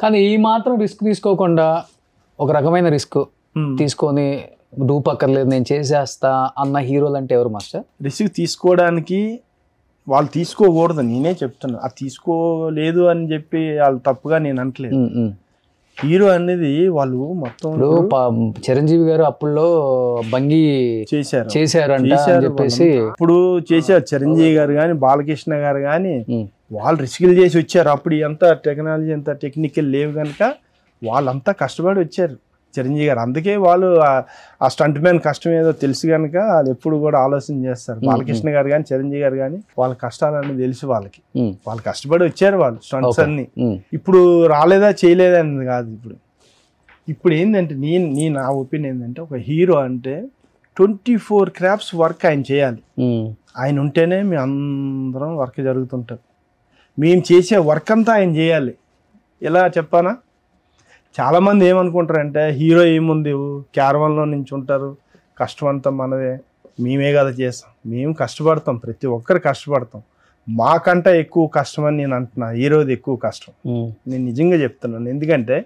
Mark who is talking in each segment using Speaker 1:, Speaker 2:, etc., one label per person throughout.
Speaker 1: కానీ ఈ మాత్రం రిస్క్ తీసుకోకుండా ఒక రకమైన రిస్క్ తీసుకొని డూప్ అక్కర్లేదు నేను చేసేస్తా అన్న హీరోలు అంటే ఎవరు మాస్టర్?
Speaker 2: రిస్క్ తీసుకోవడానికి వాళ్ళు తీసుకోకూడదు, నేనే చెప్తున్నా. అది తీసుకోలేదు అని చెప్పి వాళ్ళు తప్పుగా నేను అనట్లేదు. హీరో అనేది వాళ్ళు మొత్తం
Speaker 1: చిరంజీవి గారు అప్పుల్లో బంగి చేశారు అని చెప్పేసి
Speaker 2: ఇప్పుడు చేశారు. చిరంజీవి గారు కానీ బాలకృష్ణ గారు కానీ వాళ్ళు రిస్కులు చేసి వచ్చారు. అప్పుడు ఎంత టెక్నాలజీ ఎంత టెక్నికల్ లేవు కనుక వాళ్ళంతా కష్టపడి వచ్చారు. చిరంజీవి గారు అందుకే వాళ్ళు ఆ స్టంట్ మ్యాన్ కష్టం ఏదో తెలుసు కనుక వాళ్ళు ఎప్పుడు కూడా ఆలోచన చేస్తారు. బాలకృష్ణ గారు కానీ చిరంజీవి గారు కానీ వాళ్ళ కష్టాలన్నీ తెలుసు వాళ్ళకి. వాళ్ళు కష్టపడి వచ్చారు వాళ్ళు స్టంట్స్ అన్ని. ఇప్పుడు రాలేదా చేయలేదా అనేది కాదు. ఇప్పుడు ఏంటంటే నా ఒపీనియన్ ఏంటంటే ఒక హీరో అంటే 24 క్రాఫ్ట్స్ వర్క్ ఆయన చేయాలి. ఆయన ఉంటేనే మేము అందరం వర్క్ జరుగుతుంటారు. మేము చేసే వర్క్ అంతా ఆయన చేయాలి. ఎలా చెప్పానా, చాలామంది ఏమనుకుంటారంటే హీరో ఏముంది క్యారవన్లో నుంచి ఉంటారు, కష్టం అంతా మనదే, మేమే కదా చేస్తాం. మేము కష్టపడతాం, ప్రతి ఒక్కరు కష్టపడతాం. మాకంటే ఎక్కువ కష్టం అని నేను అంటున్నా. హీరోది ఎక్కువ కష్టం నేను నిజంగా చెప్తున్నాను. ఎందుకంటే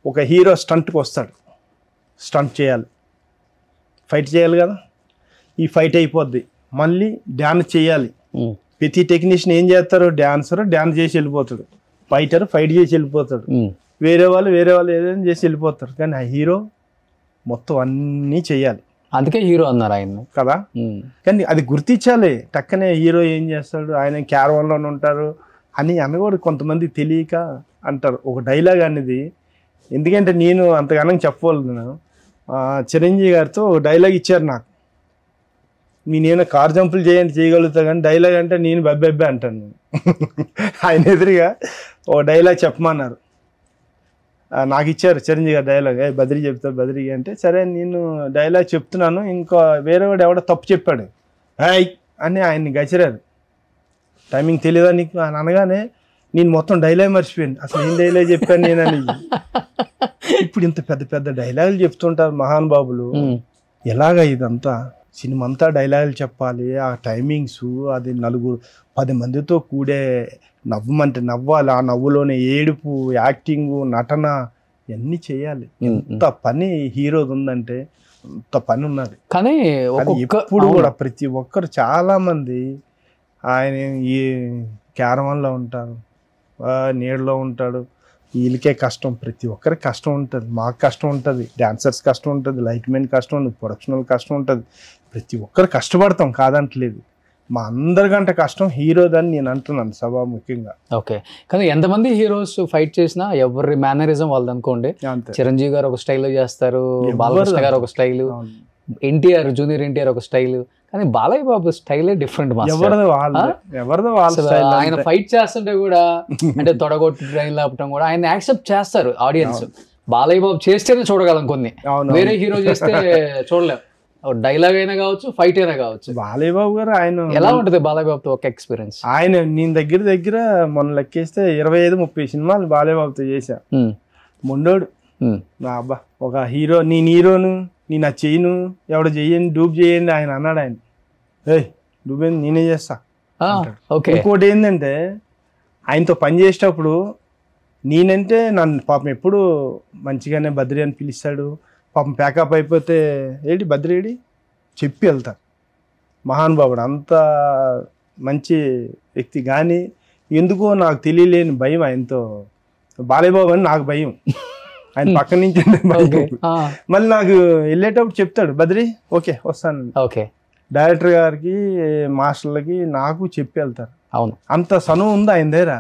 Speaker 2: ఒక హీరో స్టంట్కి వస్తాడు, స్టంట్ చేయాలి, ఫైట్ చేయాలి కదా. ఈ ఫైట్ అయిపోద్ది, మళ్ళీ డ్యాన్స్ చేయాలి. ప్రతి టెక్నీషియన్ ఏం చేస్తారు, డ్యాన్సర్ డ్యాన్స్ చేసి వెళ్ళిపోతాడు, ఫైటర్ ఫైట్ చేసి వెళ్ళిపోతాడు, వేరే వాళ్ళు ఏదైనా చేసి వెళ్ళిపోతారు. కానీ ఆ హీరో మొత్తం అన్నీ చెయ్యాలి.
Speaker 1: అందుకే హీరో అన్నారు ఆయన
Speaker 2: కదా. కానీ అది గుర్తించాలి. టక్కనే హీరో ఏం చేస్తాడు, ఆయన క్యారవన్లోనే ఉంటారు అని కూడా కొంతమంది తెలియక అంటారు. ఒక డైలాగ్ అనేది, ఎందుకంటే నేను అంతగానం చెప్పగలను. చిరంజీవి గారితో ఒక డైలాగ్ ఇచ్చారు నాకు. నేను కార్ జంపులు చేయగలుగుతా కానీ డైలాగ్ అంటే నేను బెబ్బెబ్బే అంటాను నేను. ఆయన ఎదురుగా ఒక డైలాగ్ చెప్పమన్నారు, నాకు ఇచ్చారు చిరంజీవి గారు డైలాగ్. బద్రీ చెప్తారు బద్రీ అంటే సరే నేను డైలాగ్ చెప్తున్నాను, ఇంకా వేరే వాడు ఎవడో తప్పు చెప్పాడు అని ఆయన్ని గసిరారు. టైమింగ్ తెలియదా నీకు అని అనగానే నేను మొత్తం డైలాగ్ మర్చిపోయాను, అసలు ఏం డైలాగ్ చెప్పాను నేను అని. ఇప్పుడు ఇంత పెద్ద పెద్ద డైలాగులు చెప్తుంటారు మహానుభావులు. ఎలాగా ఇదంతా సినిమా అంతా డైలాగులు చెప్పాలి, ఆ టైమింగ్స్, అది 10 మందితో కూడే నవ్వమంటే నవ్వాలి, ఆ నవ్వులోనే ఏడుపు, యాక్టింగ్, నటన ఇవన్నీ చేయాలి. ఎంత పని హీరోది ఉందంటే అంత పని ఉన్నది.
Speaker 1: కానీ
Speaker 2: ఎప్పుడు కూడా ప్రతి ఒక్కరు చాలా మంది ఆయన ఈ క్యారవన్లో ఉంటారు, నీడలో ఉంటాడు, వీళ్ళకే కష్టం. ప్రతి ఒక్కరికి కష్టం ఉంటుంది, మాకు కష్టం ఉంటుంది, డాన్సర్స్ కష్టం ఉంటుంది, లైట్ మెన్ కష్టం ఉంటుంది, ప్రొడక్షన్ కష్టం ఉంటుంది. ప్రతి ఒక్కరు కష్టపడతాం కాదంటలేదు. మా అందరికంటే కష్టం హీరోదని నేను అంటున్నాను సభ ముఖ్యంగా.
Speaker 1: ఓకే, కానీ ఎంతమంది హీరోస్ ఫైట్ చేసినా ఎవరి మేనరిజం వాళ్ళది అనుకోండి. చిరంజీవి గారు ఒక స్టైల్లో చేస్తారు, బాలకృష్ణ గారు ఒక స్టైల్, ఎన్టీఆర్ జూనియర్ ఎన్టీఆర్ ఒక స్టైల్, కానీ బాలయ్య బాబు స్టైలే డిఫరెంట్. ఆయన ఫైట్ చేస్తుంటే కూడా అంటే తొడగొట్టి ట్రైన్ లాపటం కూడా ఆయన యాక్సెప్ట్ చేస్తారు ఆడియన్స్. బాలయ్య బాబు చేస్తేనే చూడగలం కొన్ని, వేరే హీరో చేస్తే చూడలేం. డైలాగ్ అయినా కావచ్చు, ఫైట్ అయినా కావచ్చు.
Speaker 2: బాలయ్య బాబు గారు ఆయన
Speaker 1: ఎలా ఉంటుంది బాలయ్య బాబుతో ఒక ఎక్స్పీరియన్స్?
Speaker 2: ఆయన నేను దగ్గర మొన్న లెక్కేస్తే 25-30 సినిమాలు బాలయ్య బాబుతో చేశా. మొండోడు నా అబ్బా, ఒక హీరో నేను హీరోను, నేను అది చేయను, ఎవడ చెయ్యండి, డూబ్ చేయండి ఆయన అన్నాడు. ఆయన డూబ్ ఏంది నేనే చేస్తా. ఇంకోటి ఏంటంటే ఆయనతో పని చేసేటప్పుడు నేనంటే నన్ను పాపం ఎప్పుడు మంచిగానే బద్రీ అని పిలుస్తాడు. పాపం ప్యాకప్ అయిపోతే ఏంటి బద్రీ ఏడి చెప్పి వెళ్తారు. మహానుభావుడు, అంత మంచి వ్యక్తి. కానీ ఎందుకో నాకు తెలియలేని భయం ఆయనతో. బాలయ్య బాబు అని నాకు భయం, ఆయన పక్క నుంచి మళ్ళీ నాకు వెళ్ళేటప్పుడు చెప్తాడు, బద్రీ ఓకే వస్తాను.
Speaker 1: ఓకే,
Speaker 2: డైరెక్టర్ గారికి మాస్టర్లకి నాకు చెప్పి వెళ్తారు.
Speaker 1: అవును,
Speaker 2: అంత సనువు ఉంది ఆయన దగ్గర.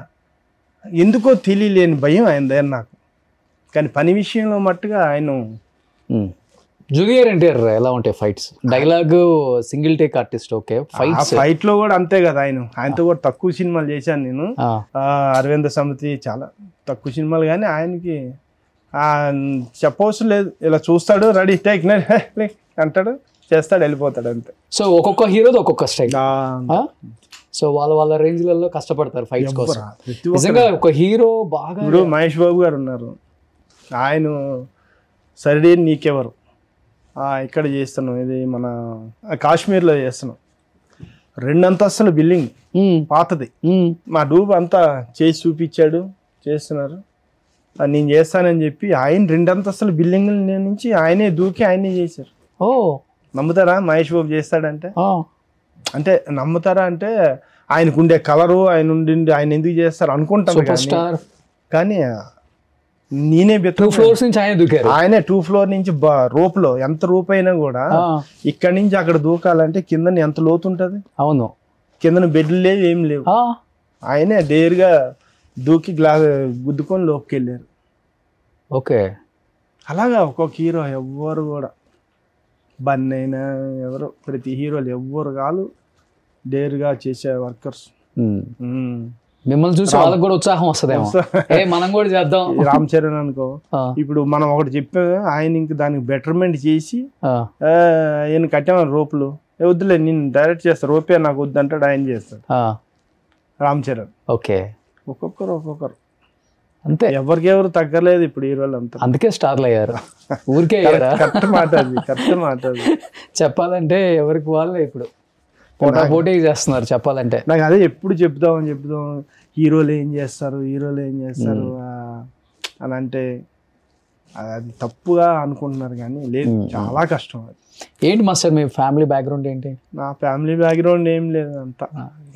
Speaker 2: ఎందుకో తెలియలేని భయం ఆయన దగ్గర నాకు. కానీ పని విషయంలో మట్టుగా ఆయన.
Speaker 1: జూనియర్ ఎన్టీఆర్ ఎలా ఉంటాయి fights? Dialogue single take artist. Okay,
Speaker 2: fight లో కూడా అంతే కదా. ఆయనతో కూడా తక్కువ సినిమాలు చేశాను నేను. అరవింద సమితి చాలా తక్కువ సినిమాలు, కానీ ఆయనకి చెప్పవసరం లేదు. ఇలా చూస్తాడు, రెడీ టేక్ అంటాడు, చేస్తాడు, వెళ్ళిపోతాడు అంతే.
Speaker 1: సో ఒక్కొక్క హీరోది ఒక్కొక్క స్టైల్. సో వాళ్ళ రేంజ్లలో కష్టపడతారు ఫైట్స్ కోసం. నిజంగా ఒక హీరో బాగా,
Speaker 2: ఇప్పుడు మహేష్ బాబు గారు ఉన్నారు, ఆయన సరే నీకెవరు ఇక్కడ చేస్తున్నాం, ఇది మన కాశ్మీర్లో చేస్తున్నాం, 2 అంతస్తుల బిల్డింగ్ పాతది, మా డూబ్ అంతా చేసి చూపించాడు, చేస్తున్నారు. నేను చేస్తానని చెప్పి ఆయన 2 అంతస్తుల బిల్డింగ్ నుంచి ఆయనే దూకి ఆయనే చేశారు.
Speaker 1: ఓ
Speaker 2: నమ్ముతారా మహేష్ బాబు చేస్తాడంటే? అంటే నమ్ముతారా అంటే ఆయనకు ఉండే కలరు ఆయన ఎందుకు చేస్తారు అనుకుంటాం, కానీ నేనే
Speaker 1: 2 ఫ్లోర్స్ నుంచి
Speaker 2: ఆయనే 2 ఫ్లోర్ నుంచి రోప్ లో ఎంత రూప్ అయినా కూడా ఇక్కడ నుంచి అక్కడ దూకాలంటే కింద ఎంత లోతు ఉంటది.
Speaker 1: అవును,
Speaker 2: కింద బెడ్లు లేవు, ఏం లేవు. ఆయనే డేర్గా దూకి గుద్దుకొని లోపుకి వెళ్ళారు.
Speaker 1: ఓకే,
Speaker 2: అలాగా ఒక్కొక్క హీరో ఎవ్వరు కూడా బన్నీ అయినా ఎవరు ప్రతి హీరోలు ఎవ్వరు కాదు డేర్గా చేసే వర్కర్స్.
Speaker 1: మిమ్మల్ని చూసి వాళ్ళకి కూడా ఉత్సాహం వస్తుందేమో, మనం కూడా చేద్దాం.
Speaker 2: రామ్ చరణ్ అనుకో, ఇప్పుడు మనం ఒకటి చెప్పాము, ఆయన ఇంక దానికి బెటర్మెంట్ చేసి ఆయన కట్టామని రోపులు వద్దులే నేను డైరెక్ట్ చేస్తా, రోపే నాకు వద్దు అంటాడు, ఆయన చేస్తాడు రామ్ చరణ్.
Speaker 1: ఓకే,
Speaker 2: ఒక్కొక్కరు
Speaker 1: అంతే,
Speaker 2: ఎవరికెవరు తగ్గలేదు ఇప్పుడు హీరోలు అంతా,
Speaker 1: అందుకే స్టార్లు అయ్యారు. ఊరికే
Speaker 2: కరెక్ట్ మాట అది.
Speaker 1: చెప్పాలంటే ఎవరికి వాళ్ళే ఇప్పుడు పోటీ చేస్తున్నారు చెప్పాలంటే.
Speaker 2: నాకు అదే ఎప్పుడు చెప్దాం హీరోలు ఏం చేస్తారు అని అంటే అది తప్పుగా అనుకుంటున్నారు, కానీ లేదు, చాలా కష్టం అది.
Speaker 1: ఏంటి మాస్టర్ మీ ఫ్యామిలీ బ్యాక్గ్రౌండ్ ఏంటి?
Speaker 2: నా ఫ్యామిలీ బ్యాక్గ్రౌండ్ ఏం లేదు, అంతా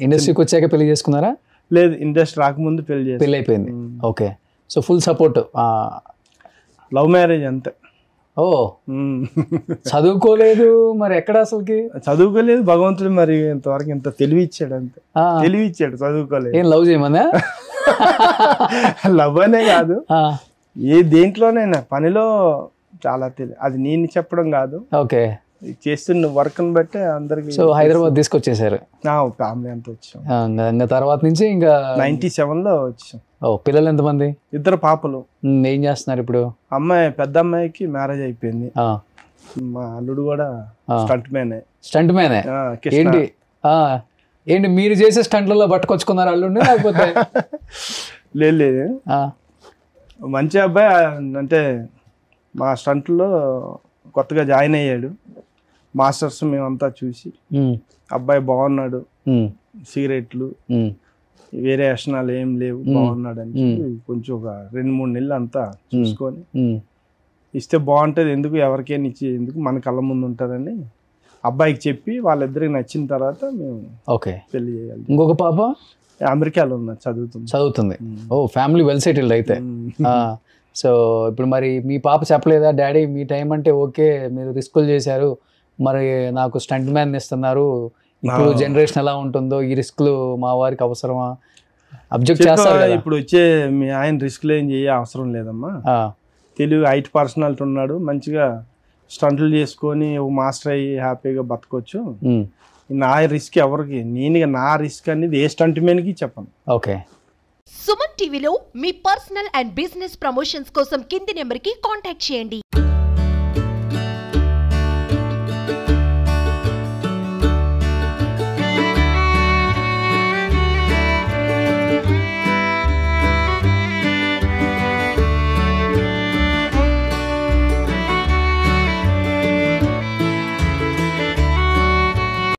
Speaker 1: ఇండస్ట్రీకి వచ్చాక పెళ్లి చేసుకున్నారా?
Speaker 2: లేదు, ఇండస్ట్రీ రాకముందు పెళ్లి
Speaker 1: అయిపోయింది. Okay, so full support.
Speaker 2: Love marriage అంతే.
Speaker 1: ఓ, చదువుకోలేదు మరి ఎక్కడ అసలుకి?
Speaker 2: చదువుకోలేదు, భగవంతుడు మరి ఇంతవరకు ఇంత తెలివి ఇచ్చాడు, అంతే తెలివి ఇచ్చాడు, చదువుకోలేదు.
Speaker 1: ఏం లవ్ చేయమన్నా?
Speaker 2: లవ్ అనే కాదు, ఏ దేంట్లోనైనా పనిలో చాలా తెలివి, అది నేను చెప్పడం కాదు.
Speaker 1: ఓకే,
Speaker 2: చేస్తున్న వర్క్ ని బట్టి అందరికి.
Speaker 1: సో హైదరాబాద్ తీసుకొచ్చేసారు?
Speaker 2: ఫ్యామిలీ అంతా వచ్చాం.
Speaker 1: ఇంకా తర్వాత నుంచి ఇంకా
Speaker 2: 97 లో వచ్చాం.
Speaker 1: ఓ, పిల్లలు ఎంతమంది?
Speaker 2: 2 పాపలు.
Speaker 1: ఏం చేస్తున్నారు ఇప్పుడు?
Speaker 2: పెద్ద అమ్మాయికి మ్యారేజ్ అయిపోయింది, మా అల్లుడు కూడా స్టంట్ మ్యానే.
Speaker 1: ఏంటి మీరు చేసే స్టంట్లలో పట్టుకొచ్చుకున్నారు అల్లుడిని లేకపోతే?
Speaker 2: లేదు, మంచి అబ్బాయి, అంటే మా స్టంట్లో కొత్తగా జాయిన్ అయ్యాడు. మాస్టర్స్ మేమంతా చూసి అబ్బాయి బాగున్నాడు, సిగరెట్లు వేరే వ్యసనాలు ఏం లేవు, బాగున్నాడు అని కొంచెం ఒక 2-3 నెలలు అంతా చూసుకొని ఇస్తే బాగుంటుంది, ఎందుకు ఎవరికైనా ఇచ్చి ఎందుకు మన కళ్ళ ముందు ఉంటుందని అబ్బాయికి చెప్పి వాళ్ళిద్దరికి నచ్చిన తర్వాత మేము పెళ్లి చేయాలి.
Speaker 1: ఇంకొక పాప
Speaker 2: అమెరికాలో ఉన్నది,
Speaker 1: చదువుతుంది. ఓ, ఫ్యామిలీ వెల్ సెటిల్డ్ అయితే. సో ఇప్పుడు మరి మీ పాప చెప్పలేదా, డాడీ మీ టైం అంటే ఓకే, మీరు రిస్కులు చేశారు, మరి నాకు స్టంట్ మ్యాన్ ఇస్తున్నారు, ఇప్పుడు జనరేషన్ ఎలా ఉంటుందో, ఈ రిస్క్లు మా వారికి అవసరమా? అబ్జెక్ట్ చేస్తారు.
Speaker 2: ఇప్పుడు వచ్చే మీ ఆయన రిస్క్లు ఏం చేయ అవసరం లేదమ్మా, తెలుగు 8 పర్సనాలిటీ ఉన్నాడు, మంచిగా స్టంట్లు చేసుకొని మాస్టర్ అయ్యి హ్యాపీగా బతకొచ్చు. నా రిస్క్ ఎవరికి, నా రిస్క్ అనేది ఏ స్టంట్ మ్యాన్కి చెప్పను.
Speaker 1: ఓకే,
Speaker 3: సుమన్ టీవీలో మీ పర్సనల్ అండ్ బిజినెస్ ప్రమోషన్స్ కోసం కింది నెంబర్కి కాంటాక్ట్ చేయండి.